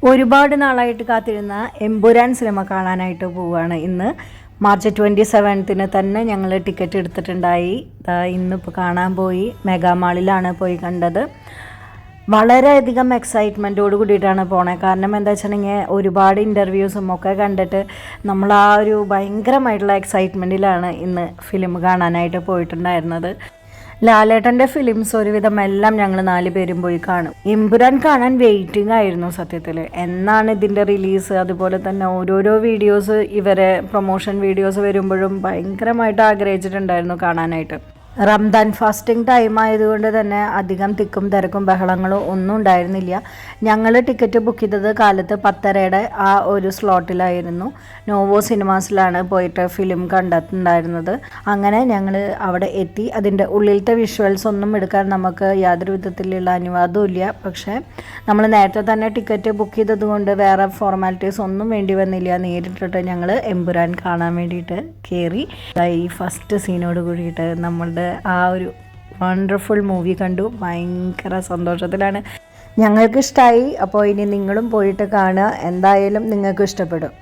ഒരുപാട് നാളായിട്ട് കാത്തിരുന്ന എമ്പുരാൻ സിനിമ കാണാനായിട്ട് പോവുകയാണ്. ഇന്ന് മാർച്ച് 27 തന്നെ ഞങ്ങൾ ടിക്കറ്റ് എടുത്തിട്ടുണ്ടായി. ഇന്നിപ്പോൾ കാണാൻ പോയി. മെഗാമാളിലാണ് പോയി കണ്ടത്. വളരെയധികം എക്സൈറ്റ്മെൻറ്റോട് കൂടിയിട്ടാണ് പോണത്. കാരണം എന്താ വെച്ചിട്ടുണ്ടെങ്കിൽ ഒരുപാട് ഇൻ്റർവ്യൂസും ഒക്കെ കണ്ടിട്ട് നമ്മൾ ആ ഒരു ഭയങ്കരമായിട്ടുള്ള എക്സൈറ്റ്മെൻറ്റിലാണ് ഇന്ന് ഫിലിം കാണാനായിട്ട് പോയിട്ടുണ്ടായിരുന്നത്. ലാലേട്ടൻ്റെ ഫിലിംസ് ഒരുവിധം എല്ലാം ഞങ്ങൾ 4 പേരും പോയി കാണും. എമ്പുരാൻ കാണാൻ വെയിറ്റിംഗ് ആയിരുന്നു സത്യത്തിൽ. എന്നാണ് ഇതിൻ്റെ റിലീസ്, അതുപോലെ തന്നെ ഓരോരോ വീഡിയോസ്, ഇവരെ പ്രൊമോഷൻ വീഡിയോസ് വരുമ്പോഴും ഭയങ്കരമായിട്ട് ആഗ്രഹിച്ചിട്ടുണ്ടായിരുന്നു കാണാനായിട്ട്. റംദാൻ ഫാസ്റ്റിംഗ് ടൈം ആയതുകൊണ്ട് തന്നെ അധികം തിക്കും തിരക്കും ബഹളങ്ങളും ഒന്നും ഉണ്ടായിരുന്നില്ല. ഞങ്ങൾ ടിക്കറ്റ് ബുക്ക് ചെയ്തത് കാലത്ത് 10:30 ആ ഒരു സ്ലോട്ടിലായിരുന്നു. നോവോ സിനിമാസിലാണ് പോയിട്ട് ഫിലിം കണ്ടിട്ടുണ്ടായിരുന്നത്. അങ്ങനെ ഞങ്ങൾ അവിടെ എത്തി. അതിൻ്റെ ഉള്ളിലത്തെ വിഷ്വൽസ് ഒന്നും എടുക്കാൻ നമുക്ക് യാതൊരു വിധത്തിലുള്ള അനുവാദവും ഇല്ല. പക്ഷേ നമ്മൾ നേരത്തെ തന്നെ ടിക്കറ്റ് ബുക്ക് ചെയ്തത് കൊണ്ട് വേറെ ഫോർമാലിറ്റീസ് ഒന്നും വേണ്ടി വന്നില്ല. നേരിട്ടിട്ട് ഞങ്ങൾ എമ്പുരാൻ കാണാൻ വേണ്ടിയിട്ട് കയറി. ഈ ഫസ്റ്റ് സീനോട് കൂടിയിട്ട് നമ്മളുടെ ആ ഒരു വണ്ടർഫുൾ മൂവി കണ്ടു. ഭയങ്കര സന്തോഷത്തിലാണ്. ഞങ്ങൾക്ക് ഇഷ്ടമായി. അപ്പോൾ ഇനി നിങ്ങളും പോയിട്ട് കാണുക. എന്തായാലും നിങ്ങൾക്ക് ഇഷ്ടപ്പെടും.